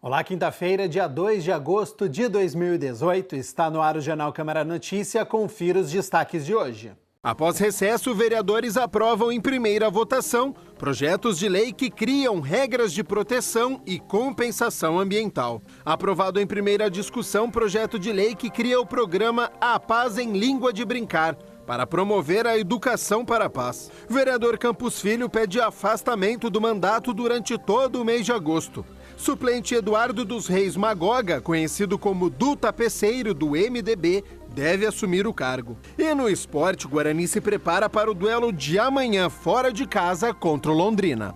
Olá, quinta-feira, dia 2 de agosto de 2018, está no ar o Jornal Câmara Notícia. Confira os destaques de hoje. Após recesso, vereadores aprovam em primeira votação projetos de lei que criam regras de proteção e compensação ambiental. Aprovado em primeira discussão, projeto de lei que cria o programa A Paz em Língua de Brincar, para promover a educação para a paz. Vereador Campos Filho pede afastamento do mandato durante todo o mês de agosto. Suplente Eduardo dos Reis Magoga, conhecido como Du Tapeceiro do MDB, deve assumir o cargo. E no esporte, o Guarani se prepara para o duelo de amanhã fora de casa contra o Londrina.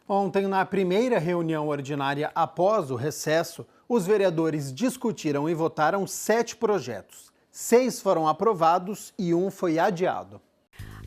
Ontem, na primeira reunião ordinária após o recesso, os vereadores discutiram e votaram 7 projetos. 6 foram aprovados e 1 foi adiado.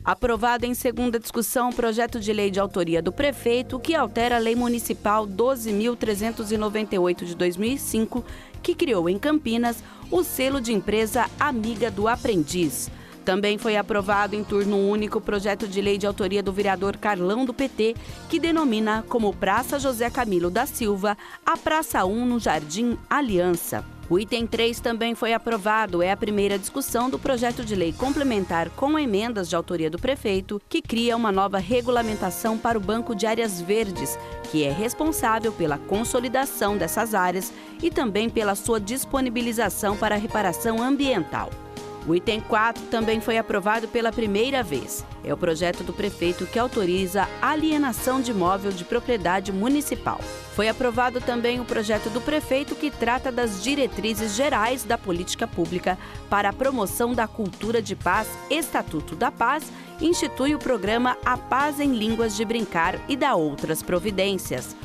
Aprovado em segunda discussão o projeto de lei de autoria do prefeito que altera a Lei Municipal 12.398 de 2005, que criou em Campinas o selo de empresa Amiga do Aprendiz. Também foi aprovado em turno único o projeto de lei de autoria do vereador Carlão do PT, que denomina como Praça José Camilo da Silva a Praça 1 no Jardim Aliança. O item 3 também foi aprovado, é a primeira discussão do projeto de lei complementar com emendas de autoria do prefeito, que cria uma nova regulamentação para o Banco de Áreas Verdes, que é responsável pela consolidação dessas áreas e também pela sua disponibilização para a reparação ambiental. O item 4 também foi aprovado pela primeira vez. É o projeto do prefeito que autoriza a alienação de imóvel de propriedade municipal. Foi aprovado também o projeto do prefeito que trata das diretrizes gerais da política pública para a promoção da cultura de paz, Estatuto da Paz, institui o programa A Paz em Línguas de Brincar e dá outras providências.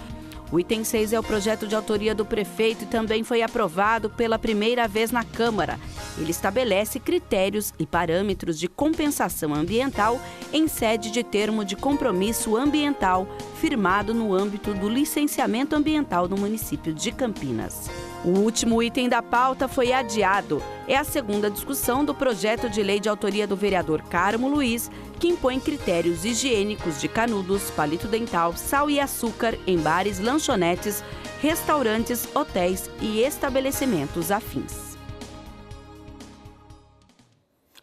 O item 6 é o projeto de autoria do prefeito e também foi aprovado pela primeira vez na Câmara. Ele estabelece critérios e parâmetros de compensação ambiental em sede de termo de compromisso ambiental firmado no âmbito do licenciamento ambiental no município de Campinas. O último item da pauta foi adiado. É a segunda discussão do projeto de lei de autoria do vereador Carmo Luiz, que impõe critérios higiênicos de canudos, palito dental, sal e açúcar em bares, lanchonetes, restaurantes, hotéis e estabelecimentos afins.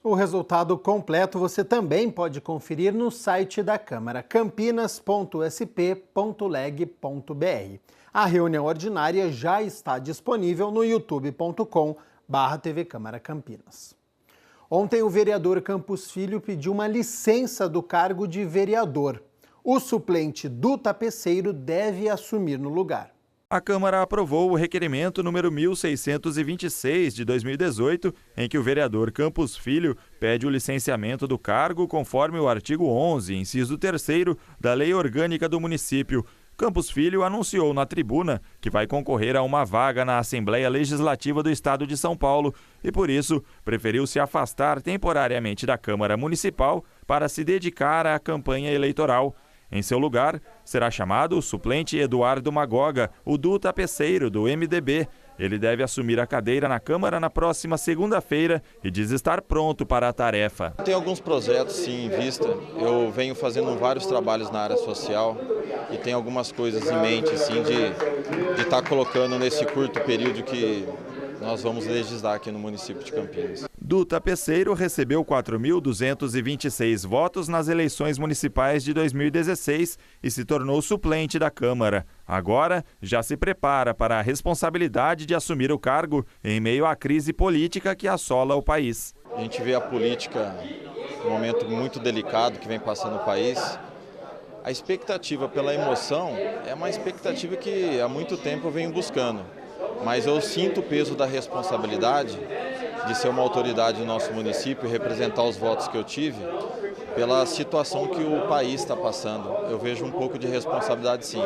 O resultado completo você também pode conferir no site da Câmara, campinas.sp.leg.br. A reunião ordinária já está disponível no youtube.com/TV Câmara Campinas. Ontem, o vereador Campos Filho pediu uma licença do cargo de vereador. O suplente Du Tapeceiro deve assumir no lugar. A Câmara aprovou o requerimento número 1626 de 2018, em que o vereador Campos Filho pede o licenciamento do cargo conforme o artigo 11, inciso 3º, da Lei Orgânica do Município. Campos Filho anunciou na tribuna que vai concorrer a uma vaga na Assembleia Legislativa do Estado de São Paulo e, por isso, preferiu se afastar temporariamente da Câmara Municipal para se dedicar à campanha eleitoral. Em seu lugar, será chamado o suplente Eduardo Magoga, o Du Tapeceiro, do MDB. Ele deve assumir a cadeira na Câmara na próxima segunda-feira e diz estar pronto para a tarefa. Tem alguns projetos, sim, em vista. Eu venho fazendo vários trabalhos na área social e tem algumas coisas em mente, sim, de estar colocando nesse curto período que nós vamos legislar aqui no município de Campinas. Du Tapeceiro recebeu 4.226 votos nas eleições municipais de 2016 e se tornou suplente da Câmara. Agora, já se prepara para a responsabilidade de assumir o cargo em meio à crise política que assola o país. A gente vê a política, um momento muito delicado que vem passando o país. A expectativa pela emoção é uma expectativa que há muito tempo eu venho buscando. Mas eu sinto o peso da responsabilidade de ser uma autoridade do nosso município e representar os votos que eu tive pela situação que o país está passando. Eu vejo um pouco de responsabilidade, sim.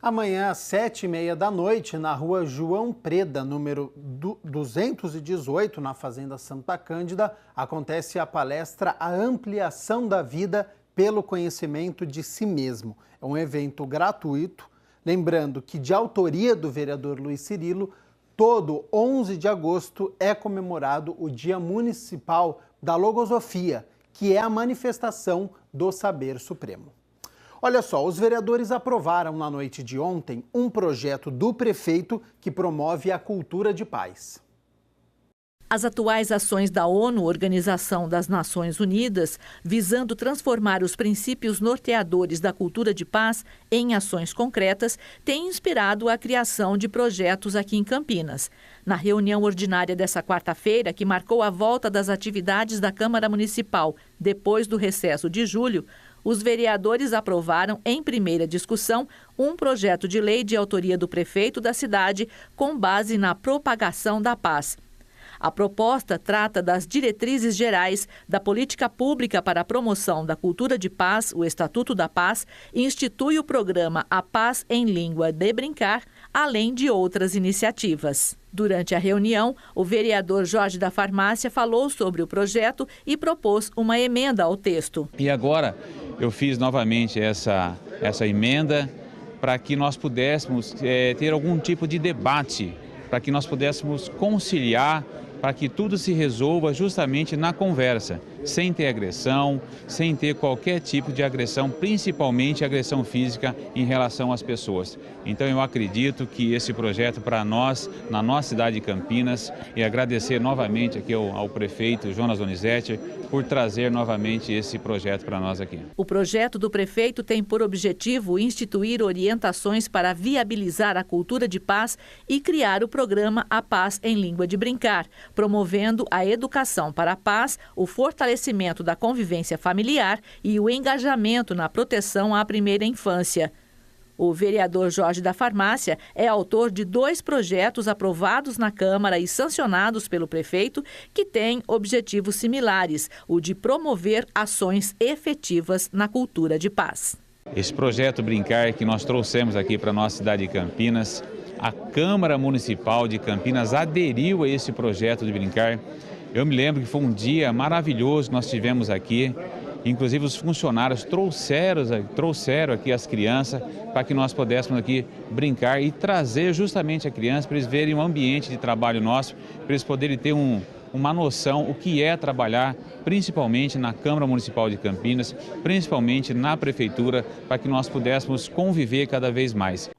Amanhã, às 7h30 da noite, na rua João Preda, número 218, na Fazenda Santa Cândida, acontece a palestra A Ampliação da Vida pelo Conhecimento de Si Mesmo. É um evento gratuito. Lembrando que, de autoria do vereador Luiz Cirilo, todo 11 de agosto é comemorado o Dia Municipal da Logosofia, que é a manifestação do saber supremo. Olha só, os vereadores aprovaram na noite de ontem um projeto do prefeito que promove a cultura de paz. As atuais ações da ONU, Organização das Nações Unidas, visando transformar os princípios norteadores da cultura de paz em ações concretas, têm inspirado a criação de projetos aqui em Campinas. Na reunião ordinária dessa quarta-feira, que marcou a volta das atividades da Câmara Municipal depois do recesso de julho, os vereadores aprovaram, em primeira discussão, um projeto de lei de autoria do prefeito da cidade com base na propagação da paz. A proposta trata das diretrizes gerais da política pública para a promoção da cultura de paz, o Estatuto da Paz, e institui o programa A Paz em Língua de Brincar, além de outras iniciativas. Durante a reunião, o vereador Jorge da Farmácia falou sobre o projeto e propôs uma emenda ao texto. E agora eu fiz novamente essa emenda para que nós pudéssemos ter algum tipo de debate, para que nós pudéssemos conciliar, para que tudo se resolva justamente na conversa, sem ter agressão, sem ter qualquer tipo de agressão, principalmente agressão física em relação às pessoas. Então eu acredito que esse projeto para nós, na nossa cidade de Campinas, e agradecer novamente aqui ao prefeito Jonas Donizete por trazer novamente esse projeto para nós aqui. O projeto do prefeito tem por objetivo instituir orientações para viabilizar a cultura de paz e criar o programa A Paz em Língua de Brincar, promovendo a educação para a paz, o fortalecimento da convivência familiar e o engajamento na proteção à primeira infância. O vereador Jorge da Farmácia é autor de 2 projetos aprovados na Câmara e sancionados pelo prefeito que têm objetivos similares, o de promover ações efetivas na cultura de paz. Esse projeto Brincar que nós trouxemos aqui para a nossa cidade de Campinas, a Câmara Municipal de Campinas aderiu a esse projeto de Brincar. Eu me lembro que foi um dia maravilhoso que nós tivemos aqui. Inclusive os funcionários trouxeram aqui as crianças para que nós pudéssemos aqui brincar e trazer justamente a criança para eles verem o ambiente de trabalho nosso, para eles poderem ter uma noção o que é trabalhar principalmente na Câmara Municipal de Campinas, principalmente na Prefeitura, para que nós pudéssemos conviver cada vez mais.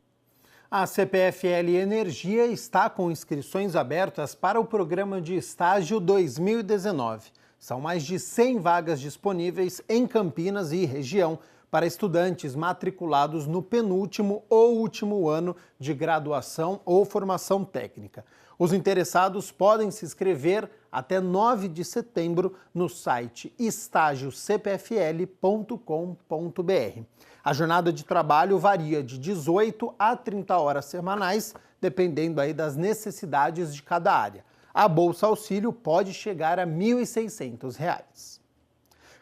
A CPFL Energia está com inscrições abertas para o programa de estágio 2019. São mais de 100 vagas disponíveis em Campinas e região para estudantes matriculados no penúltimo ou último ano de graduação ou formação técnica. Os interessados podem se inscrever até 9 de setembro no site estagiocpfl.com.br. A jornada de trabalho varia de 18 a 30 horas semanais, dependendo aí das necessidades de cada área. A Bolsa Auxílio pode chegar a R$ 1.600.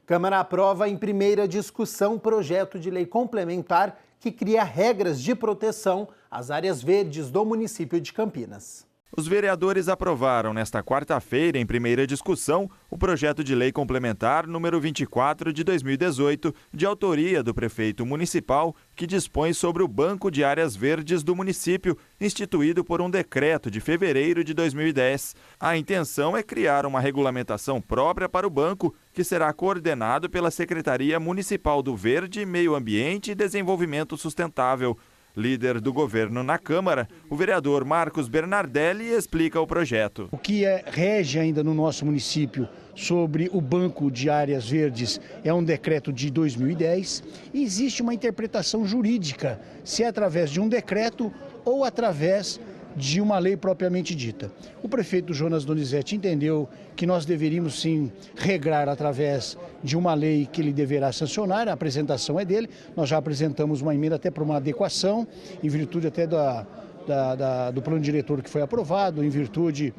Câmara aprova em primeira discussão projeto de lei complementar que cria regras de proteção às áreas verdes do município de Campinas. Os vereadores aprovaram nesta quarta-feira, em primeira discussão, o projeto de lei complementar número 24 de 2018, de autoria do prefeito municipal, que dispõe sobre o Banco de Áreas Verdes do município, instituído por um decreto de fevereiro de 2010. A intenção é criar uma regulamentação própria para o banco, que será coordenado pela Secretaria Municipal do Verde, Meio Ambiente e Desenvolvimento Sustentável. Líder do governo na Câmara, o vereador Marcos Bernardelli explica o projeto. O que rege ainda no nosso município sobre o Banco de Áreas Verdes é um decreto de 2010 e existe uma interpretação jurídica, se é através de um decreto ou através de uma lei propriamente dita. O prefeito Jonas Donizete entendeu que nós deveríamos sim regrar através de uma lei que ele deverá sancionar, a apresentação é dele, nós já apresentamos uma emenda até para uma adequação, em virtude até do plano diretor que foi aprovado, em virtude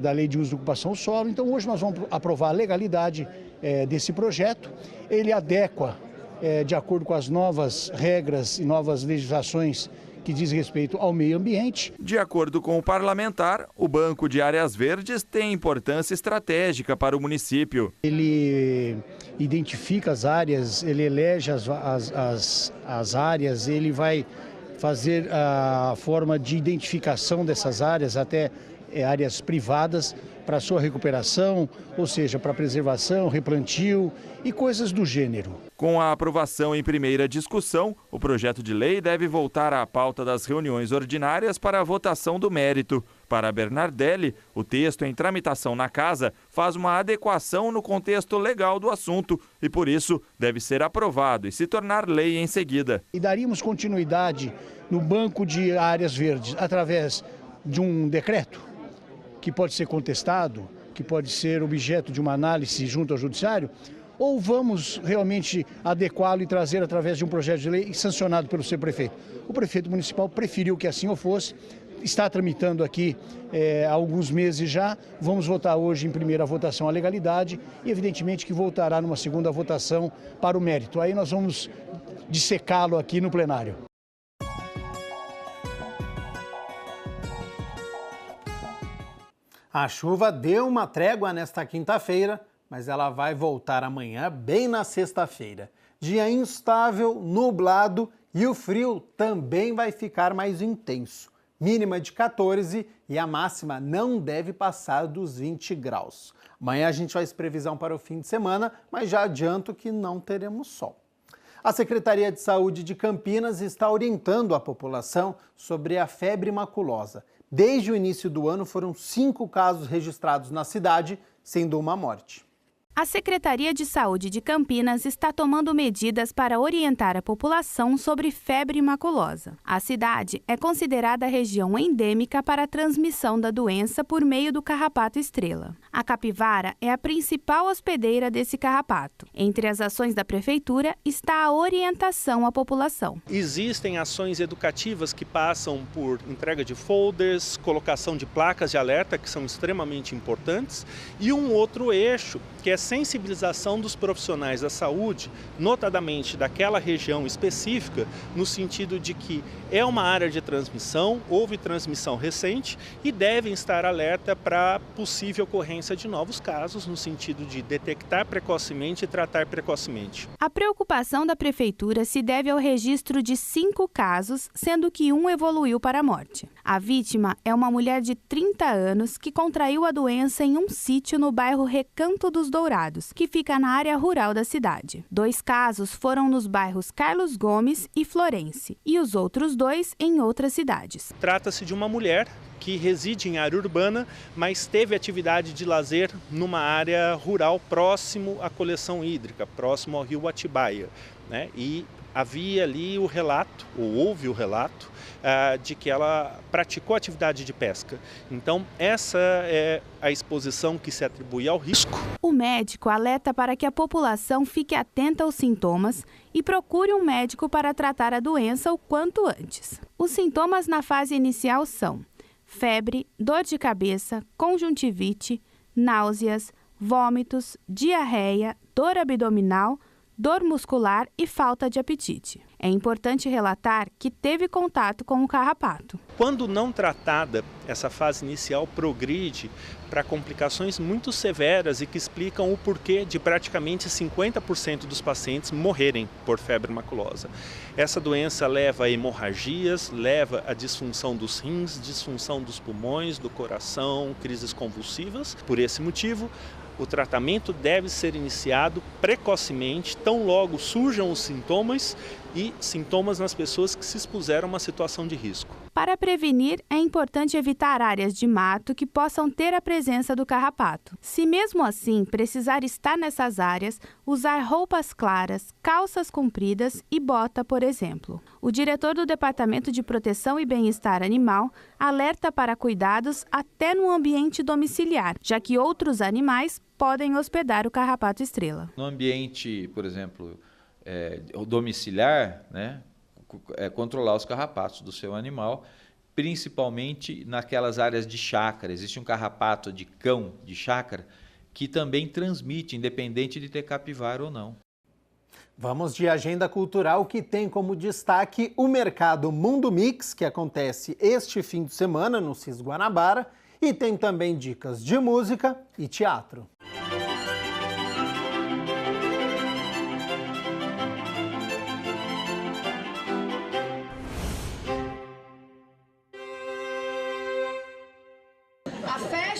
da lei de uso de ocupação do solo. Então hoje nós vamos aprovar a legalidade desse projeto, ele adequa de acordo com as novas regras e novas legislações que diz respeito ao meio ambiente. De acordo com o parlamentar, o Banco de Áreas Verdes tem importância estratégica para o município. Ele identifica as áreas, ele elege as áreas, ele vai fazer a forma de identificação dessas áreas até áreas privadas para sua recuperação, ou seja, para preservação, replantio e coisas do gênero. Com a aprovação em primeira discussão, o projeto de lei deve voltar à pauta das reuniões ordinárias para a votação do mérito. Para Bernardelli, o texto em tramitação na Casa faz uma adequação no contexto legal do assunto e, por isso, deve ser aprovado e se tornar lei em seguida. E daríamos continuidade no banco de áreas verdes através de um decreto que pode ser contestado, que pode ser objeto de uma análise junto ao Judiciário, ou vamos realmente adequá-lo e trazer através de um projeto de lei sancionado pelo seu prefeito? O prefeito municipal preferiu que assim o fosse, está tramitando aqui há alguns meses já, vamos votar hoje em primeira votação a legalidade e evidentemente que voltará numa segunda votação para o mérito. Aí nós vamos dissecá-lo aqui no plenário. A chuva deu uma trégua nesta quinta-feira, mas ela vai voltar amanhã, bem na sexta-feira. Dia instável, nublado e o frio também vai ficar mais intenso. Mínima de 14 e a máxima não deve passar dos 20 graus. Amanhã a gente faz previsão para o fim de semana, mas já adianto que não teremos sol. A Secretaria de Saúde de Campinas está orientando a população sobre a febre maculosa. Desde o início do ano, foram 5 casos registrados na cidade, sendo uma morte. A Secretaria de Saúde de Campinas está tomando medidas para orientar a população sobre febre maculosa. A cidade é considerada a região endêmica para a transmissão da doença por meio do carrapato estrela. A capivara é a principal hospedeira desse carrapato. Entre as ações da Prefeitura está a orientação à população. Existem ações educativas que passam por entrega de folders, colocação de placas de alerta, que são extremamente importantes, e um outro eixo, que é sensibilização dos profissionais da saúde, notadamente daquela região específica, no sentido de que é uma área de transmissão, houve transmissão recente e devem estar alerta para possível ocorrência de novos casos, no sentido de detectar precocemente e tratar precocemente. A preocupação da Prefeitura se deve ao registro de 5 casos, sendo que um evoluiu para a morte. A vítima é uma mulher de 30 anos que contraiu a doença em um sítio no bairro Recanto dos Dourados, que fica na área rural da cidade. 2 casos foram nos bairros Carlos Gomes e Florence, e os outros 2 em outras cidades. Trata-se de uma mulher que reside em área urbana, mas teve atividade de lazer numa área rural próximo à coleção hídrica, próximo ao rio Atibaia, né? E havia ali o relato, ou houve o relato, de que ela praticou atividade de pesca. Então, essa é a exposição que se atribui ao risco. O médico alerta para que a população fique atenta aos sintomas e procure um médico para tratar a doença o quanto antes. Os sintomas na fase inicial são febre, dor de cabeça, conjuntivite, náuseas, vômitos, diarreia, dor abdominal, dor muscular e falta de apetite. É importante relatar que teve contato com o carrapato. Quando não tratada, essa fase inicial progride para complicações muito severas e que explicam o porquê de praticamente 50% dos pacientes morrerem por febre maculosa. Essa doença leva a hemorragias, leva a disfunção dos rins, disfunção dos pulmões, do coração, crises convulsivas. Por esse motivo, o tratamento deve ser iniciado precocemente, tão logo surjam os sintomas e sintomas nas pessoas que se expuseram a uma situação de risco. Para prevenir, é importante evitar áreas de mato que possam ter a presença do carrapato. Se mesmo assim precisar estar nessas áreas, usar roupas claras, calças compridas e bota, por exemplo. O diretor do Departamento de Proteção e Bem-Estar Animal alerta para cuidados até no ambiente domiciliar, já que outros animais podem hospedar o carrapato estrela. No ambiente, por exemplo, domiciliar, né, controlar os carrapatos do seu animal, principalmente naquelas áreas de chácara. Existe um carrapato de cão de chácara que também transmite, independente de ter capivara ou não. Vamos de agenda cultural, que tem como destaque o Mercado Mundo Mix, que acontece este fim de semana no CIS Guanabara, e tem também dicas de música e teatro.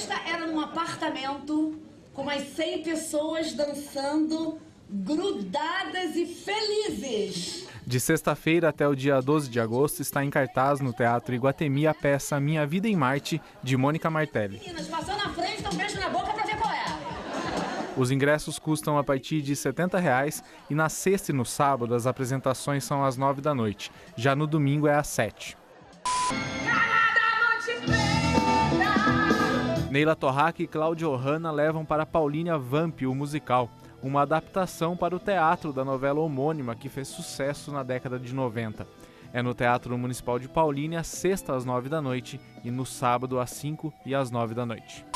festa era num apartamento com umas 100 pessoas dançando, grudadas e felizes. De sexta-feira até o dia 12 de agosto está em cartaz no Teatro Iguatemi a peça Minha Vida em Marte, de Mônica Martelli. Meninas, passou na frente, dá um beijo na boca pra ver qual é. Os ingressos custam a partir de R$ 70 e na sexta e no sábado as apresentações são às 9 da noite. Já no domingo é às 7. Neila Torraca e Cláudia Ohana levam para Paulínia Vamp, o musical, uma adaptação para o teatro da novela homônima que fez sucesso na década de 90. É no Teatro Municipal de Paulínia, sexta às 9 da noite e no sábado às 5 e às 9 da noite.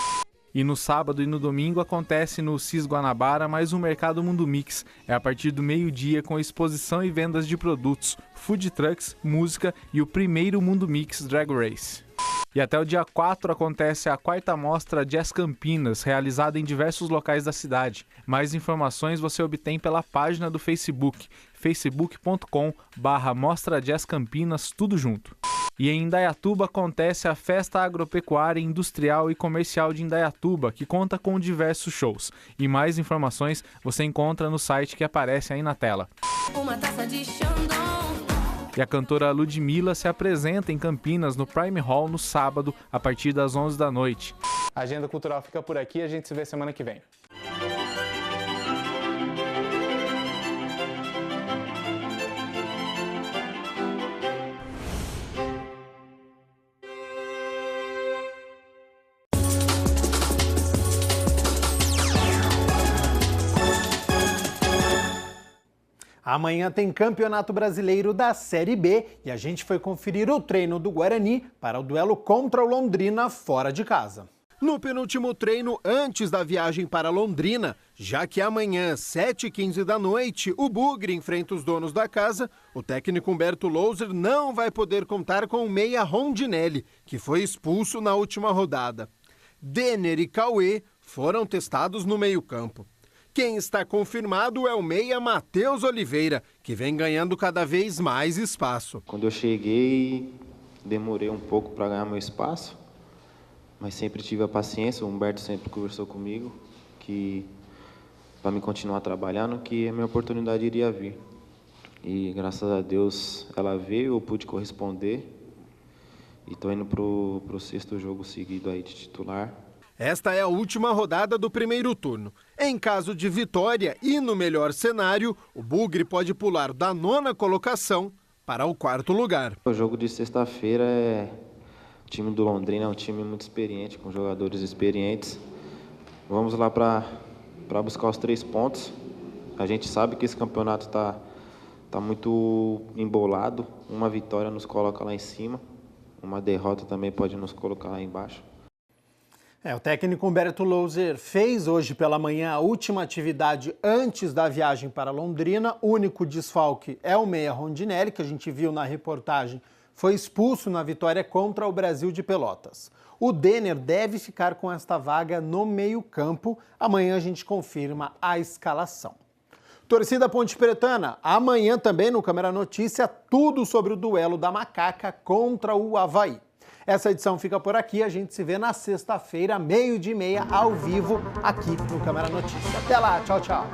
E no sábado e no domingo acontece no CIS Guanabara mais um Mercado Mundo Mix. É a partir do meio-dia com exposição e vendas de produtos, food trucks, música e o primeiro Mundo Mix Drag Race. E até o dia 4 acontece a 4ª Mostra Jazz Campinas, realizada em diversos locais da cidade. Mais informações você obtém pela página do Facebook, facebook.com/Mostra Jazz Campinas, tudo junto. E em Indaiatuba acontece a Festa Agropecuária, Industrial e Comercial de Indaiatuba, que conta com diversos shows. E mais informações você encontra no site que aparece aí na tela. Uma taça de Chandon. E a cantora Ludmilla se apresenta em Campinas, no Prime Hall, no sábado, a partir das 11 da noite. A Agenda Cultural fica por aqui, a gente se vê semana que vem. Amanhã tem Campeonato Brasileiro da Série B e a gente foi conferir o treino do Guarani para o duelo contra o Londrina fora de casa. No penúltimo treino antes da viagem para Londrina, já que amanhã, 7h15 da noite, o Bugre enfrenta os donos da casa, o técnico Humberto Louser não vai poder contar com o meia Rondinelli, que foi expulso na última rodada. Denner e Cauê foram testados no meio-campo. Quem está confirmado é o meia Matheus Oliveira, que vem ganhando cada vez mais espaço. Quando eu cheguei, demorei um pouco para ganhar meu espaço, mas sempre tive a paciência. O Humberto sempre conversou comigo que para me continuar trabalhando, que a minha oportunidade iria vir. E graças a Deus ela veio, eu pude corresponder e estou indo para o 6º jogo seguido aí de titular. Esta é a última rodada do primeiro turno. Em caso de vitória e no melhor cenário, o Bugre pode pular da 9ª colocação para o 4º lugar. O jogo de sexta-feira o time do Londrina é um time muito experiente, com jogadores experientes. Vamos lá para buscar os 3 pontos. A gente sabe que esse campeonato está muito embolado. Uma vitória nos coloca lá em cima, uma derrota também pode nos colocar lá embaixo. O técnico Humberto Louser fez hoje pela manhã a última atividade antes da viagem para Londrina. O único desfalque é o meia Rondinelli, que a gente viu na reportagem, foi expulso na vitória contra o Brasil de Pelotas. O Denner deve ficar com esta vaga no meio-campo. Amanhã a gente confirma a escalação. Torcida Ponte Pretana, amanhã também no Câmera Notícia, tudo sobre o duelo da Macaca contra o Avaí. Essa edição fica por aqui, a gente se vê na sexta-feira, 12h30, ao vivo, aqui no Câmera Notícia. Até lá, tchau, tchau.